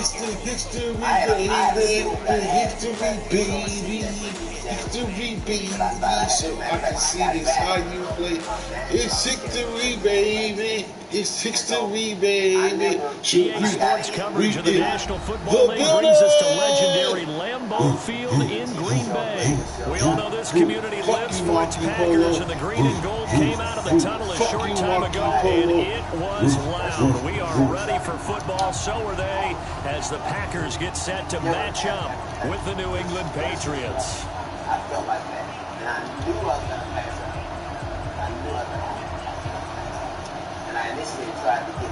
It's the history, baby. The history, baby. History, baby. So I can see this how you play. It's history, baby. It's history, baby. EA Sports coverage of the National Football League brings us to legendary Lambeau Field in Green Bay. We all know this community lives for its Packers, and the green and gold came out of the tunnel a short time ago, and it was loud. We are ready for football, so are they, as the Packers get set to match up with the New England Patriots. I felt like that, and I knew I was going to pass up. And I initially tried to get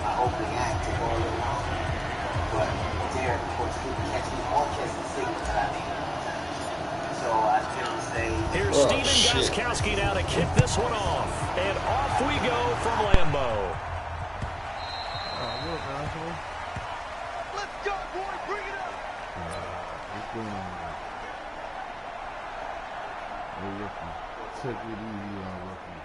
my opening act to go a little long, but Derek, of course, couldn't catch me or catch the signal that I needed. So I still say. Here's Steven Gostkowski now to kick this one off, and off we go from Lambeau. Let's go, boy! Bring it up! What's going on? Take it easy on rookie.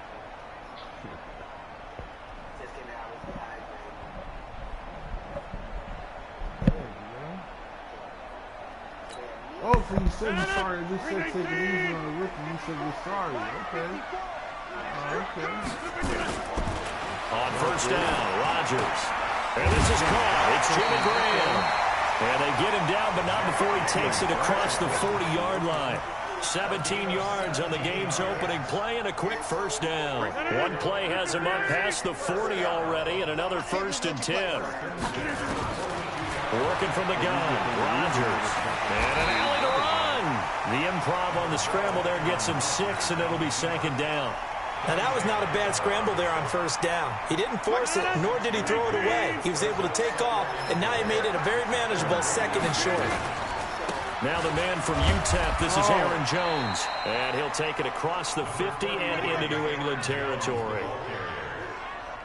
Oh, so you said you're sorry. You said take it easy on the rookie. You said you're sorry. Okay. Okay. On first down, Rodgers. And this is caught. It's Jimmy Graham. And they get him down, but not before he takes it across the 40-yard line. 17 yards on the game's opening play and a quick first down. One play has him up past the 40 already, and another 1st and 10. Working from the gun, Rodgers. And an alley to run. The improv on the scramble there gets him 6, and it'll be 2nd down. Now, that was not a bad scramble there on first down. He didn't force it, nor did he throw it away. He was able to take off, and now he made it a very manageable 2nd and short. Now the man from UTEP, this is Aaron Jones. And he'll take it across the 50 and into New England territory.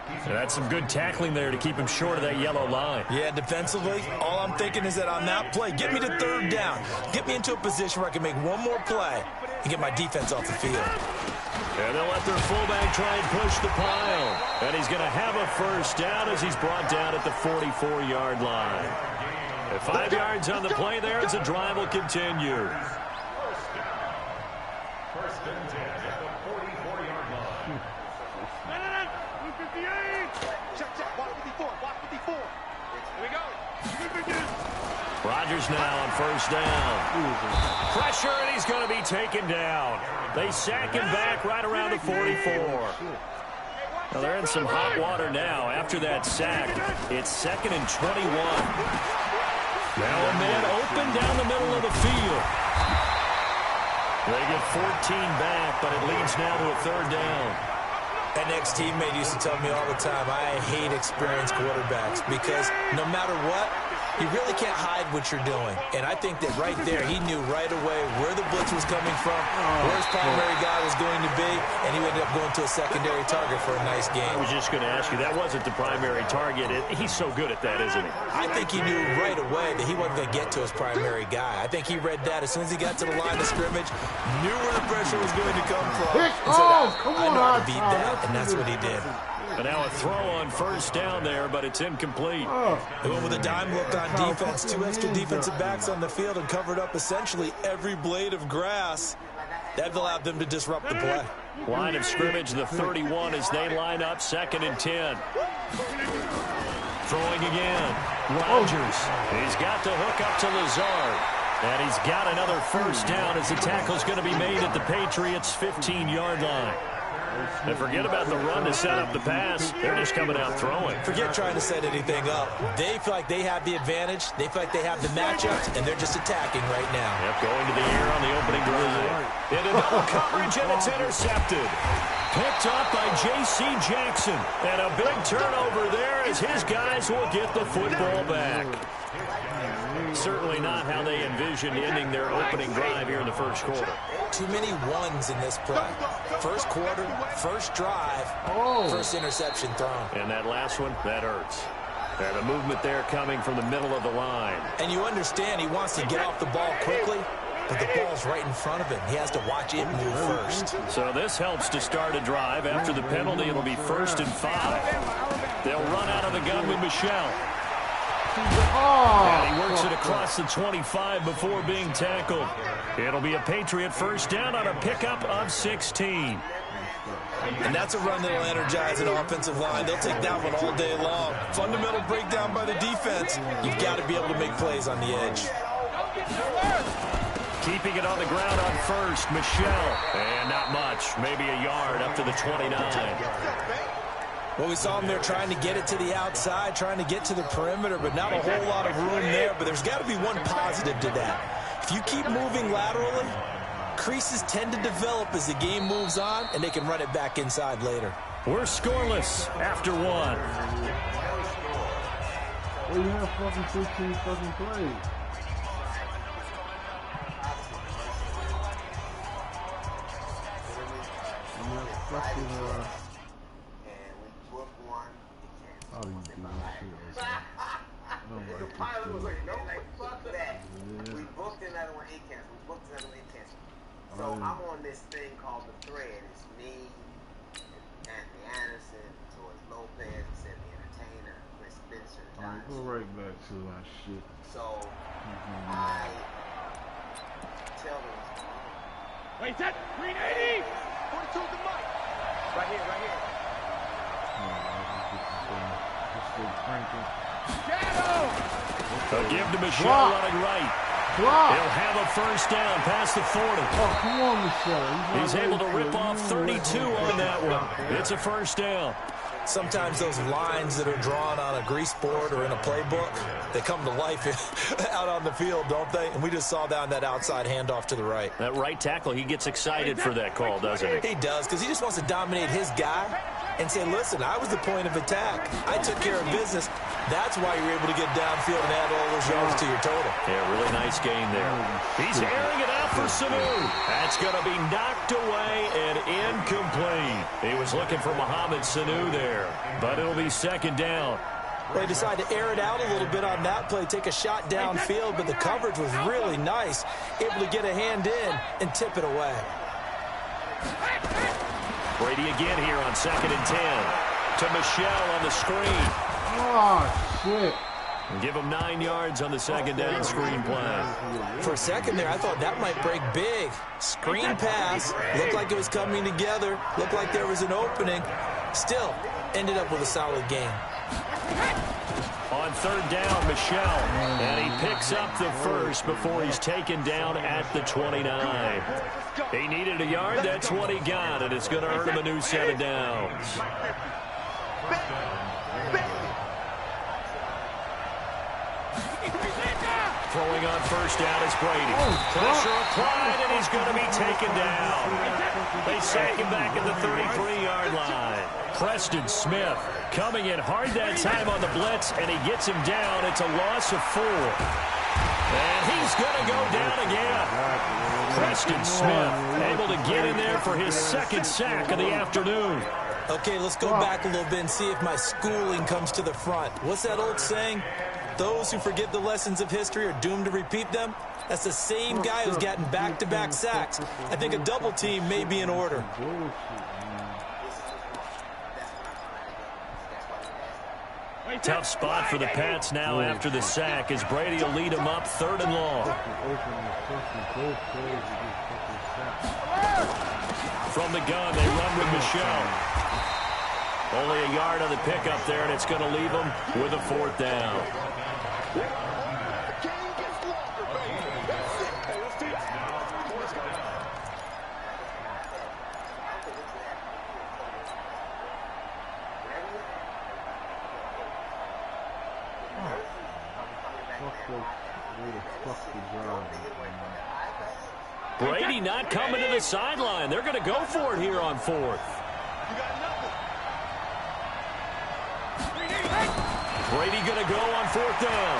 And that's some good tackling there to keep him short of that yellow line. Yeah, defensively, all I'm thinking is that on that play, get me to 3rd down. Get me into a position where I can make one more play and get my defense off the field. And they'll let their fullback try and push the pile. And he's going to have a first down as he's brought down at the 44-yard line. At 5 yards on the play there as the drive will continue. First and 10 at the 44-yard line. Check, watch 54, watch 54. Here we go. Rodgers now on first down. Pressure, and he's going to be taken down. They sack him back right around the 44. Now they're in some hot water now. After that sack, it's 2nd and 21. Now a man open down the middle of the field. They get 14 back, but it leads now to a 3rd down. That next teammate used to tell me all the time, I hate experienced quarterbacks because no matter what, you really can't hide what you're doing. And I think that right there, he knew right away where the blitz was coming from, where his primary guy was going to be, and he ended up going to a secondary target for a nice game. I was just going to ask you, that wasn't the primary target. He's so good at that, isn't he? I think he knew right away that he wasn't going to get to his primary guy. I think he read that as soon as he got to the line of scrimmage, knew where the pressure was going to come from. And said, I know how to beat that, and that's what he did. And now a throw on first down there, but it's incomplete. They went with a dime look on defense. 2 extra defensive backs on the field and covered up essentially every blade of grass. That allowed them to disrupt the play. Line of scrimmage, the 31 as they line up 2nd and 10. Throwing again. Rodgers. He's got the hook up to Lazard. And he's got another first down as the tackle's going to be made at the Patriots' 15-yard line. And forget about the run to set up the pass. They're just coming out throwing. Forget trying to set anything up. They feel like they have the advantage. They feel like they have the matchups, and they're just attacking right now. Yep, going to the air on the opening drive. Into double coverage, and it's intercepted. Picked up by J.C. Jackson. And a big turnover there as his guys will get the football back. Certainly not how they envisioned ending their opening drive here in the first quarter. Too many ones in this play. First quarter, first drive, first interception thrown. And that last one, that hurts. And the movement there coming from the middle of the line. And you understand he wants to get off the ball quickly, but the ball's right in front of him. He has to watch it move first. So this helps to start a drive. After the penalty, it'll be 1st and 5. They'll run out of the gun with Michelle. And he works it across the 25 before being tackled. It'll be a Patriot first down on a pickup of 16. And that's a run that'll energize an offensive line. They'll take that one all day long. Fundamental breakdown by the defense. You've got to be able to make plays on the edge. Keeping it on the ground on first, Michelle. And not much, maybe a yard up to the 29. Well, we saw him there trying to get it to the outside, trying to get to the perimeter, but not a whole lot of room there. But there's got to be one positive to that. If you keep moving laterally, creases tend to develop as the game moves on, and they can run it back inside later. We're scoreless after one. Well, you have fucking 15 fucking plays. You have fucking, And we booked one. how do you do that shit? I don't like this Pilot was shit. like, no, fuck that. Yeah. We booked another one, it canceled. We booked another one, it canceled. So Oh, yeah. I'm on this thing called The Thread. It's me, Anthony Anderson, George Lopez, Sidney Entertainer, Chris Spencer, John. Go right back to my shit. So I tell them, Wait, that 380. 42 to Mike. right here, right here. Just stay cranking. Shadow. A give to Michelle Block. running right. Block! He'll have a first down past the 40. Oh, come on, Michelle. He's able to rip off 32 on that one. It's a first down. Sometimes those lines that are drawn on a grease board or in a playbook, they come to life out on the field, don't they? And we just saw down that outside handoff to the right. That right tackle, he gets excited for that call, doesn't he? He does, because he just wants to dominate his guy and say, listen, I was the point of attack. I took care of business. That's why you're able to get downfield and add all those yards to your total. Yeah, really nice gain there. He's airing it out for Sanu. That's going to be knocked away and incomplete. He was looking for Mohamed Sanu there, but it'll be second down. They decided to air it out a little bit on that play, take a shot downfield, but the coverage was really nice, able to get a hand in and tip it away. Brady again here on 2nd and 10 to Michelle on the screen. Oh, shit. Give him 9 yards on the second down screen play. For a second there, I thought that might break big. Screen pass, looked like it was coming together, looked like there was an opening. Still, ended up with a solid game. On third down, Michelle, and he picks up the first before he's taken down at the 29. He needed a yard, that's what he got, and it's going to earn him a new set of downs. Throwing on first down is Brady. Pressure applied, and he's going to be taken down. They sack him back at the 33-yard line. Preston Smith coming in hard that time on the blitz, and he gets him down. It's a loss of 4. And he's going to go down again. Preston Smith able to get in there for his second sack of the afternoon. Okay, let's go back a little bit and see if my schooling comes to the front. What's that old saying? Those who forget the lessons of history are doomed to repeat them. That's the same guy who's gotten back-to-back sacks. I think a double team may be in order. Tough spot for the Pats now after the sack as Brady will lead them up 3rd and long. From the gun, they run with Michelle. Only a yard on the pickup there, and it's going to leave them with a 4th down. Brady not coming to the sideline. They're going to go for it here on 4th. Brady going to go on 4th down.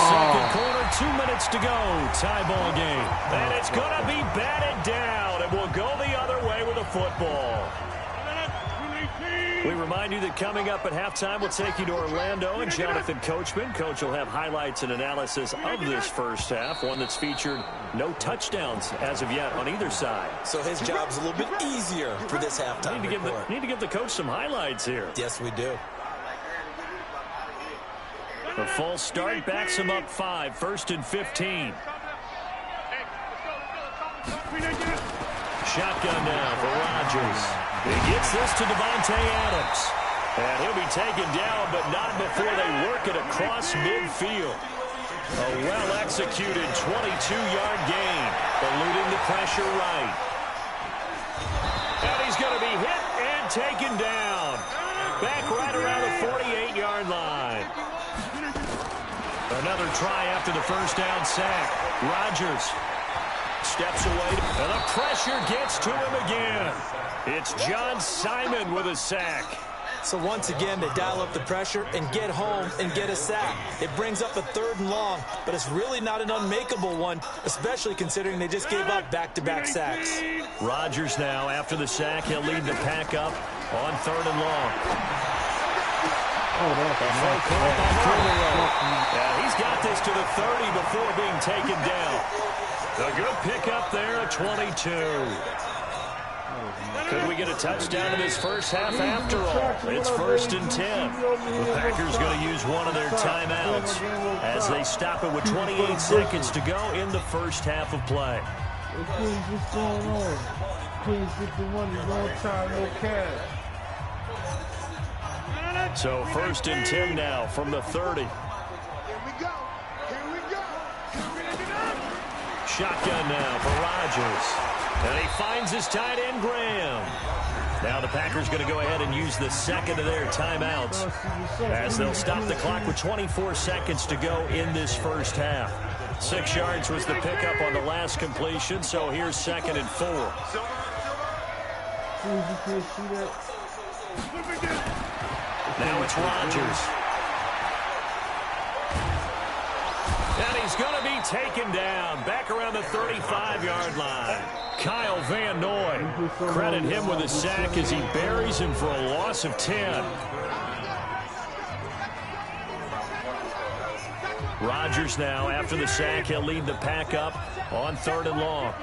Second quarter, 2 minutes to go. Tie ball game. And it's going to be batted down. And we'll go the other way with a football. We remind you that coming up at halftime, we'll take you to Orlando and Jonathan Coachman. Coach will have highlights and analysis of this first half, one that's featured no touchdowns as of yet on either side. So his job's a little bit easier for this halftime report. Need to give the coach some highlights here. Yes, we do. The false start backs him up 5, 1st and 15. Shotgun now for Rodgers. He gets this to Devontae Adams. And he'll be taken down, but not before they work it across midfield. A well-executed 22-yard gain, eluding the pressure right. And he's going to be hit and taken down. Back right around the 48-yard line. Another try after the first down sack. Rodgers steps away, and the pressure gets to him again. It's John Simon with a sack. So once again, they dial up the pressure and get home and get a sack. It brings up a 3rd and long, but it's really not an unmakeable one, especially considering they just gave up back-to-back sacks. Rodgers now, after the sack, he'll lead the pack up on 3rd and long. He's got this to the 30 before being taken down. A good pickup there at 22. Could we get a touchdown in this first half after all? It's 1st and 10. The Packers going to use one of their timeouts as they stop it with 28 seconds to go in the first half of play. What's going on? Please get the money, no time, no cash. So 1st and 10 now from the 30. Here we go. Here we go. Shotgun now for Rodgers. And he finds his tight end, Graham. Now the Packers going to go ahead and use the second of their timeouts as they'll stop the clock with 24 seconds to go in this first half. 6 yards was the pickup on the last completion, so here's 2nd and 4. Now it's Rodgers. And he's going to be taken down back around the 35-yard line. Kyle Van Noy, credit him with a sack as he buries him for a loss of 10. Rodgers now, after the sack, he'll lead the pack up on 3rd and long.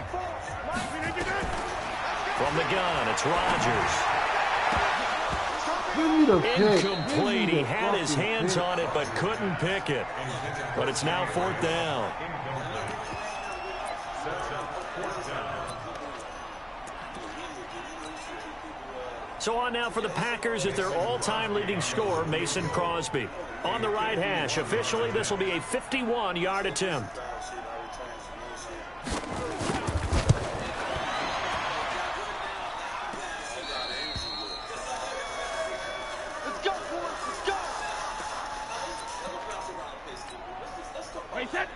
From the gun, it's Rodgers. Incomplete. He had his hands on it but couldn't pick it. But it's now 4th down. So on now for the Packers at their all-time leading scorer, Mason Crosby. On the right hash, officially this will be a 51-yard attempt.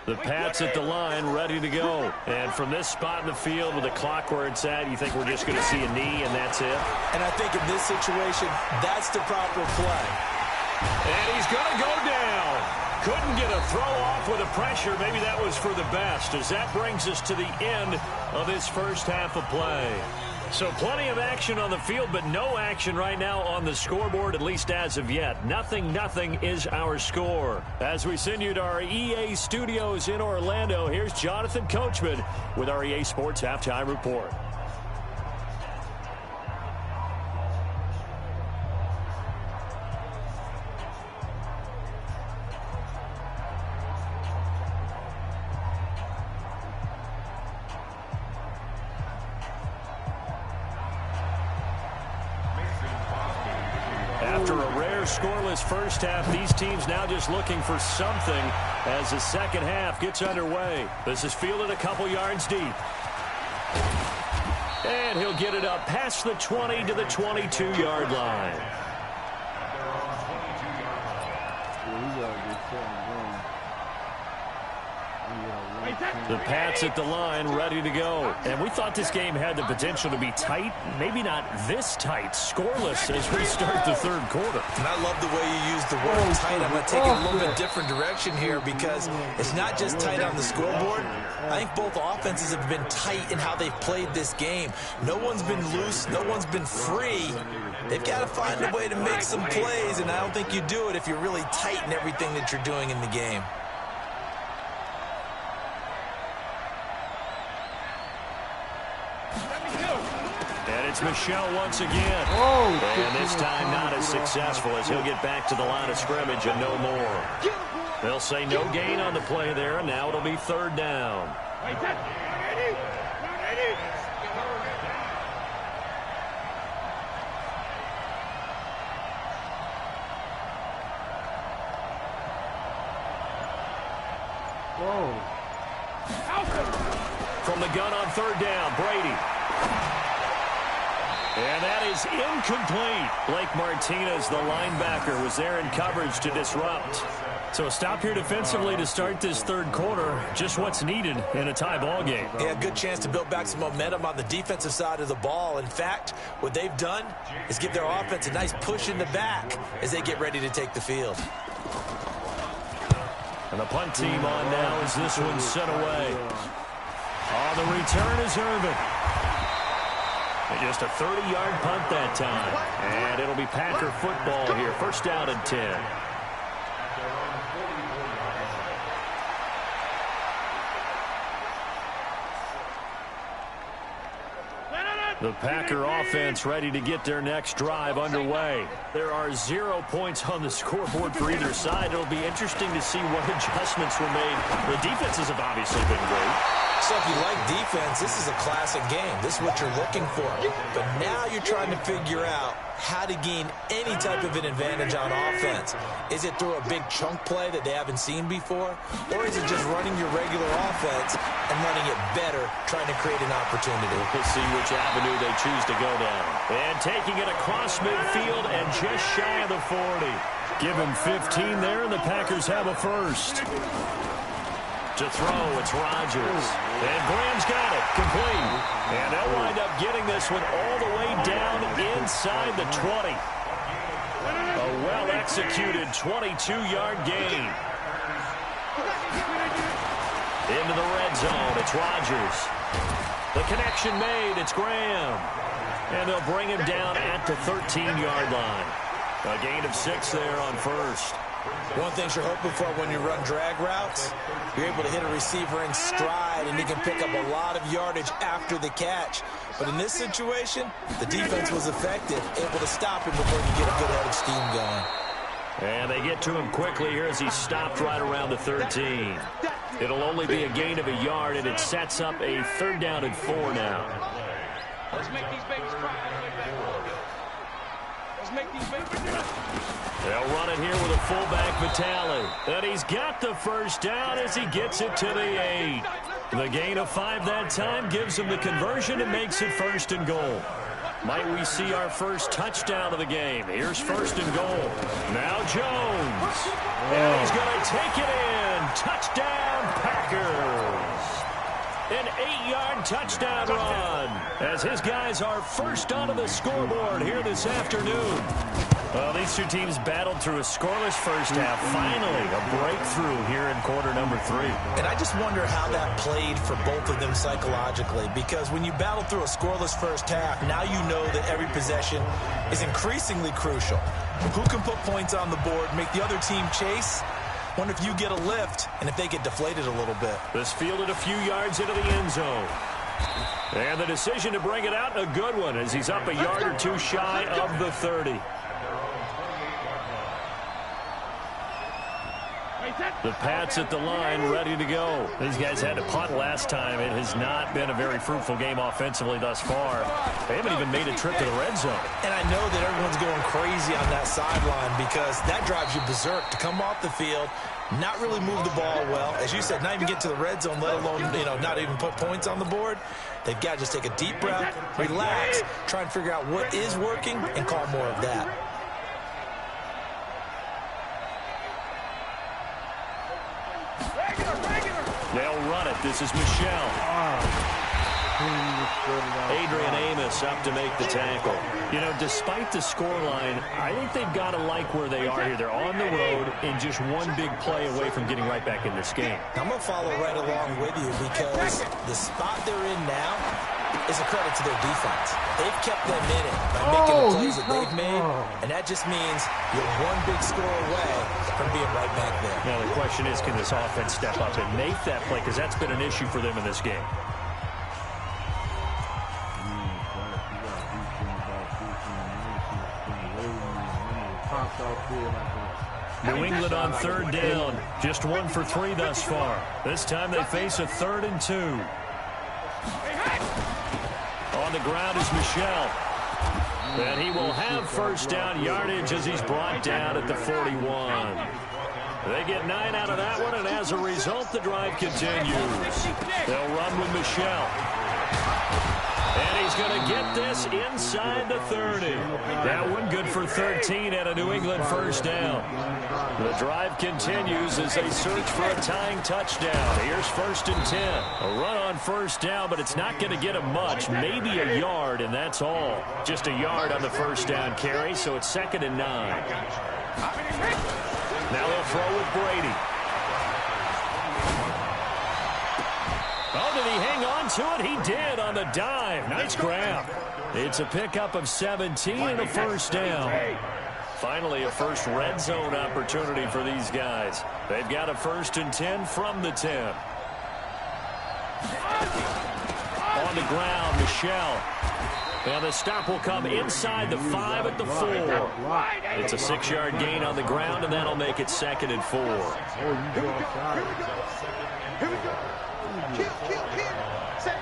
The Pats at the line, ready to go. And from this spot in the field with the clock where it's at, you think we're just going to see a knee and that's it? And I think in this situation, that's the proper play. And he's going to go down. Couldn't get a throw off with the pressure. Maybe that was for the best, as that brings us to the end of this first half of play. So plenty of action on the field, but no action right now on the scoreboard, at least as of yet. 0-0 is our score. As we send you to our EA studios in Orlando, here's Jonathan Coachman with our EA Sports Halftime Report. After a rare scoreless first half, these teams now just looking for something as the second half gets underway. This is fielded a couple yards deep. And he'll get it up past the 20 to the 22-yard line. The Pats at the line, ready to go. And we thought this game had the potential to be tight, maybe not this tight, scoreless as we start the third quarter. And I love the way you use the word tight. I'm going to take it a little bit different direction here because it's not just tight on the scoreboard. I think both offenses have been tight in how they've played this game. No one's been loose. No one's been free. They've got to find a way to make some plays, and I don't think you do it if you're really tight in everything that you're doing in the game. It's Michel once again. And this time not as successful as he'll get back to the line of scrimmage and no more. They'll say no gain on the play there, and now it'll be third down. From the gun on third down, Brady. And that is incomplete. Blake Martinez, the linebacker, was there in coverage to disrupt. So a stop here defensively to start this third quarter. Just what's needed in a tie ball game. Yeah, good chance to build back some momentum on the defensive side of the ball. In fact, what they've done is give their offense a nice push in the back as they get ready to take the field. And the punt team on now as this one's set away. On the return is Irvin. And just a 30-yard punt that time. And it'll be Packer football here. First down and 10. The Packer offense ready to get their next drive underway. There are 0 points on the scoreboard for either side. It'll be interesting to see what adjustments were made. The defenses have obviously been great. So if you like defense, this is a classic game. This is what you're looking for. But now you're trying to figure out how to gain any type of an advantage on offense. Is it through a big chunk play that they haven't seen before? Or is it just running your regular offense and running it better, trying to create an opportunity? We'll see which avenue they choose to go down. And taking it across midfield and just shy of the 40. Give him 15 there, and the Packers have a first. To throw, it's Rodgers. And Graham's got it, complete. And they'll wind up getting this one all the way down inside the 20. A well-executed 22-yard gain. Into the red zone, it's Rodgers. The connection made, it's Graham. And they'll bring him down at the 13-yard line. A gain of 6 there on first. One thing you're hoping for when you run drag routes, you're able to hit a receiver in stride, and he can pick up a lot of yardage after the catch. But in this situation, the defense was effective, able to stop him before he could get a good head of steam going. And they get to him quickly here as he stopped right around the 13. It'll only be a gain of a yard, and it sets up a third down and 4 now. Let's make these babies cry. Let's make these babies cry. They'll run it here with a fullback, Vitale. And he's got the first down as he gets it to the 8. The gain of 5 that time gives him the conversion and makes it first and goal. Might we see our first touchdown of the game? Here's first and goal. Now Jones. And he's going to take it in. Touchdown, Packers. An 8-yard touchdown run as his guys are first onto the scoreboard here this afternoon. Well, these two teams battled through a scoreless first half. Finally, a breakthrough here in quarter number 3. And I just wonder how that played for both of them psychologically, because when you battle through a scoreless first half, now you know that every possession is increasingly crucial. Who can put points on the board, make the other team chase? Wonder if you get a lift and if they get deflated a little bit. This fielded a few yards into the end zone. And the decision to bring it out, a good one, as he's up a yard or 2 shy of the 30. The Pats at the line, ready to go. These guys had to punt last time. It has not been a very fruitful game offensively thus far. They haven't even made a trip to the red zone. And I know that everyone's going crazy on that sideline because that drives you berserk to come off the field, not really move the ball well. As you said, not even get to the red zone, let alone, not even put points on the board. They've got to just take a deep breath, relax, try and figure out what is working, and call more of that. They'll run it. This is Michel. Adrian Amos up to make the tackle. Despite the scoreline, I think they've got to like where they are here. They're on the road and just one big play away from getting right back in this game. I'm going to follow right along with you because the spot they're in now is a credit to their defense. They've kept them in it by making the plays that they've made, and that just means you're one big score away from being right back there. Now the question is, can this offense step up and make that play? Because that's been an issue for them in this game. New England on third down. Just 1 for 3 thus far. This time they face a 3rd and 2. On the ground is Michel. And he will have first down yardage as he's brought down at the 41. They get 9 out of that one, and as a result, the drive continues. They'll run with Michel. And he's going to get this inside the 30. That one good for 13 and a New England first down. The drive continues as they search for a tying touchdown. Here's 1st and 10. A run on first down, but it's not going to get him much. Maybe a yard, and that's all. Just a yard on the first down carry, so it's 2nd and 9. Now they'll throw with Brady. Oh, did he hang on to it? He did on the dive. Nice grab. It's a pickup of 17 and a first down. Finally, a first red zone opportunity for these guys. They've got a 1st and 10 from the 10. On the ground, Michel. And the stop will come inside the 5 at the 4. It's a 6-yard gain on the ground, and that'll make it 2nd and 4. Here we go. Kill. Set.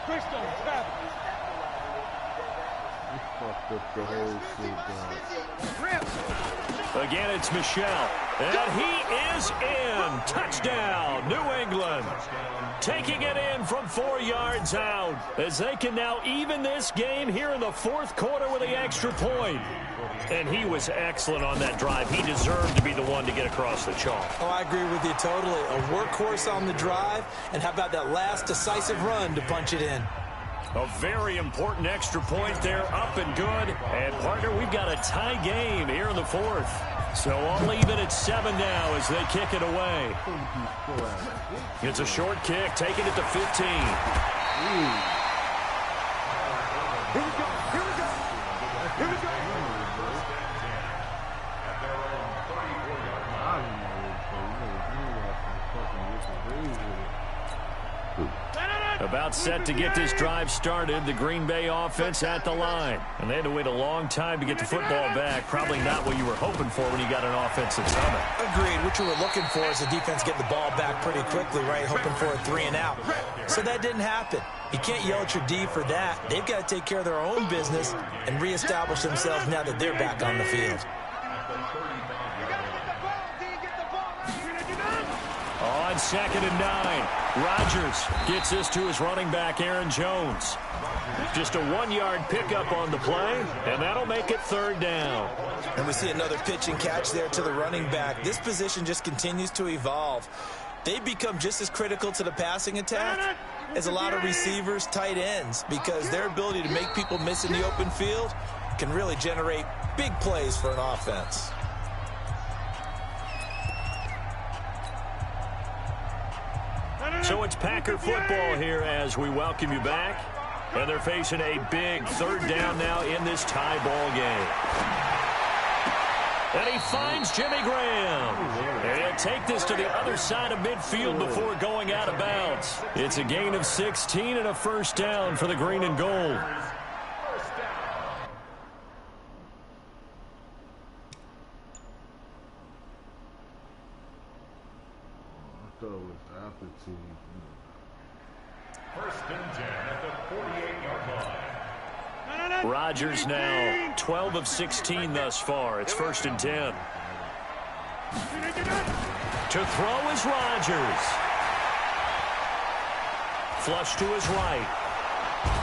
Crystal, trap. Again, it's Michel. And he is in. Touchdown, New England. Taking it in from 4 yards out as they can now even this game here in the 4th quarter with the extra point. And he was excellent on that drive. He deserved to be the one to get across the chalk. Oh, I agree with you totally. A workhorse on the drive, and how about that last decisive run to punch it in? A very important extra point there, up and good. And, partner, we've got a tie game here in the 4th. So all even at 7 now as they kick it away. It's a short kick, taking it to 15. Here we go. About set to get this drive started, the Green Bay offense at the line. And they had to wait a long time to get the football back. Probably not what you were hoping for when you got an offensive summit. Agreed. What you were looking for is the defense getting the ball back pretty quickly, right? Hoping for a 3 and out. So that didn't happen. You can't yell at your D for that. They've got to take care of their own business and reestablish themselves now that they're back on the field. On 2nd and 9, Rodgers gets this to his running back, Aaron Jones. Just a 1-yard pickup on the play, and that'll make it 3rd down. And we see another pitch and catch there to the running back. This position just continues to evolve. They become just as critical to the passing attack as a lot of receivers, tight ends, because their ability to make people miss in the open field can really generate big plays for an offense. So it's Packer football here as we welcome you back. And they're facing a big 3rd down now in this tie ball game. And he finds Jimmy Graham. And he'll take this to the other side of midfield before going out of bounds. It's a gain of 16 and a first down for the green and gold. First and 10 at the 48-yard line. Rodgers now 12 of 16 thus far. It's 1st and 10. To throw is Rodgers. Flush to his right.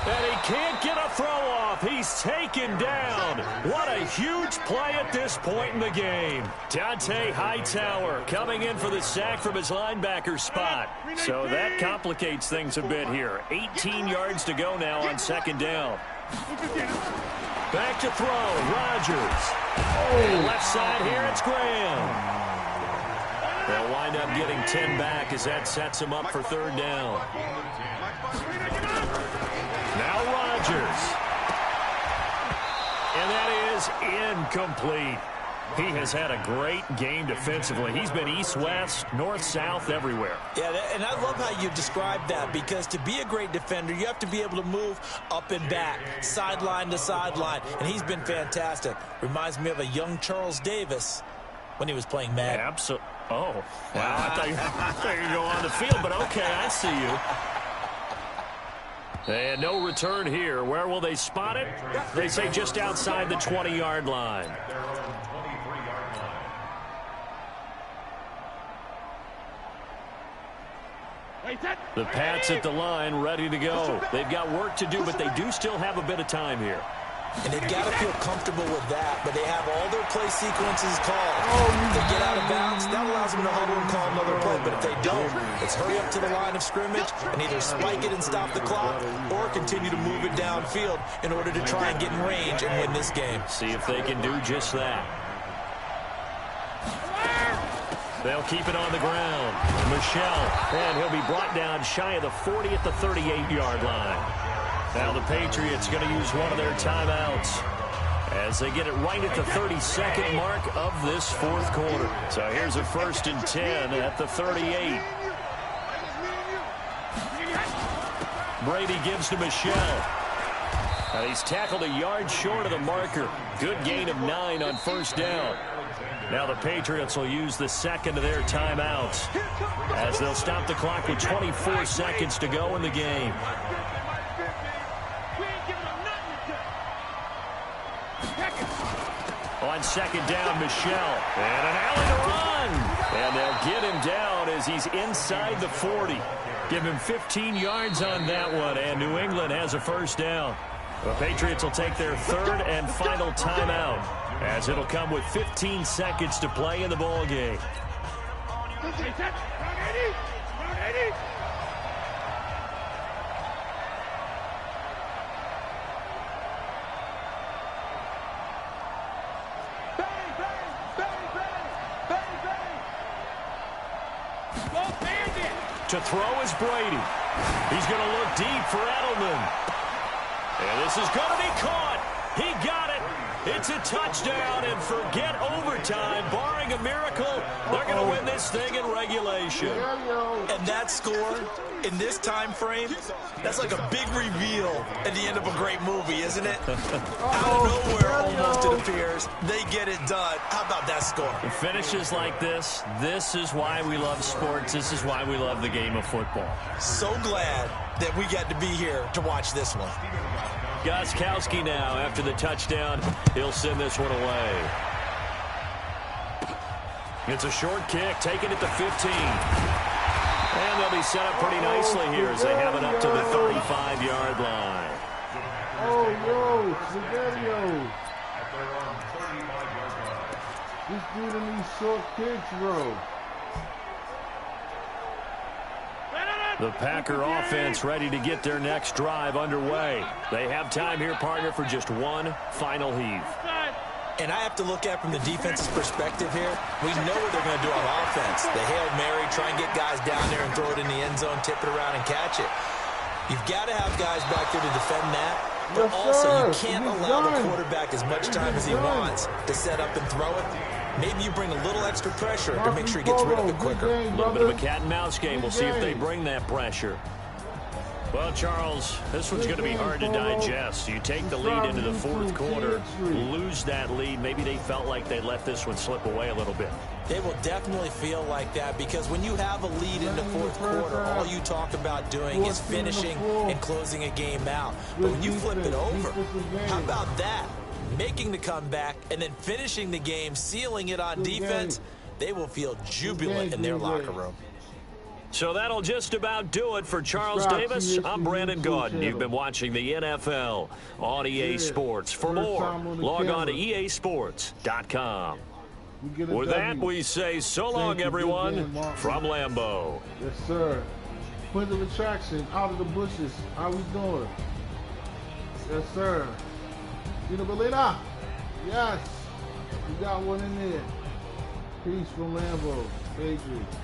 And he can't get a throw off. He's taken down. What a huge play at this point in the game. Dante Hightower coming in for the sack from his linebacker spot. So that complicates things a bit here. 18 yards to go now on 2nd down. Back to throw, Rodgers. And left side here, it's Graham. They'll wind up getting 10 back as that sets him up for 3rd down. Now Rodgers. And that is incomplete. He has had a great game defensively. He's been east-west, north-south, everywhere. Yeah, and I love how you described that, because to be a great defender, you have to be able to move up and back, sideline to sideline, and he's been fantastic. Reminds me of a young Charles Davis when he was playing Madden. Absolutely. Oh, wow. I thought you were going to go on the field, but okay, I see you. And no return here. Where will they spot it? They say just outside the 20-yard line. The Pats at the line, ready to go. They've got work to do, but they do still have a bit of time here. And they've got to feel comfortable with that, but they have all their play sequences called. If they get out of bounds, that allows them to huddle and call another play. But if they don't, it's hurry up to the line of scrimmage and either spike it and stop the clock or continue to move it downfield in order to try and get in range and win this game. See if they can do just that. They'll keep it on the ground. Michelle, and he'll be brought down shy of the 40 at the 38-yard line. Now the Patriots going to use one of their timeouts as they get it right at the 32nd mark of this fourth quarter. So here's a 1st and 10 at the 38. Brady gives to Michelle. And he's tackled a yard short of the marker. Good gain of 9 on 1st down. Now the Patriots will use the second of their timeouts as they'll stop the clock with 24 seconds to go in the game. On 2nd down, Michelle. And an alley to run. And they'll get him down as he's inside the 40. Give him 15 yards on that one, and New England has a 1st down. The Patriots will take their 3rd and final timeout as it'll come with 15 seconds to play in the ball game. To throw is Brady. He's going to look deep for Edelman. And this is going to be caught. He got it. It's a touchdown, and forget overtime. Barring a miracle, they're going to win this thing in regulation. And that score in this time frame, that's like a big reveal at the end of a great movie, isn't it? Out of nowhere, almost it appears, they get it done. How about that score? It finishes like this. This is why we love sports. This is why we love the game of football. So glad that we got to be here to watch this one. Gostkowski now, after the touchdown, he'll send this one away. It's a short kick, taken at the 15. And they'll be set up pretty nicely here as they have it up to the 35-yard line. Oh, yo, Siderio. This dude in these short kicks, bro. The Packer offense ready to get their next drive underway. They have time here, partner, for just one final heave. And I have to look at it from the defense's perspective here. We know what they're going to do on offense. The Hail Mary, try and get guys down there and throw it in the end zone, tip it around and catch it. You've got to have guys back there to defend that. But also, you can't allow the quarterback as much time as he wants to set up and throw it. Maybe you bring a little extra pressure to make sure he gets rid of it quicker. A little bit of a cat and mouse game. We'll see if they bring that pressure. Well, Charles, this one's going to be hard to digest. You take the lead into the fourth quarter, lose that lead. Maybe they felt like they let this one slip away a little bit. They will definitely feel like that because when you have a lead in the fourth quarter, all you talk about doing is finishing and closing a game out. But when you flip it over, how about that? Making the comeback and then finishing the game, sealing it on defense, they will feel jubilant in their locker room. So that'll just about do it for Charles Davis. I'm Brandon Gaudin. You've been watching the NFL on EA Sports. For more, log on to easports.com. With that, we say so long, everyone, from Lambeau. Yes, sir. Point of attraction, out of the bushes. How we doing? Yes, sir. Dina Belina. Yes. We got one in there. Peace from Lambeau. Patriots.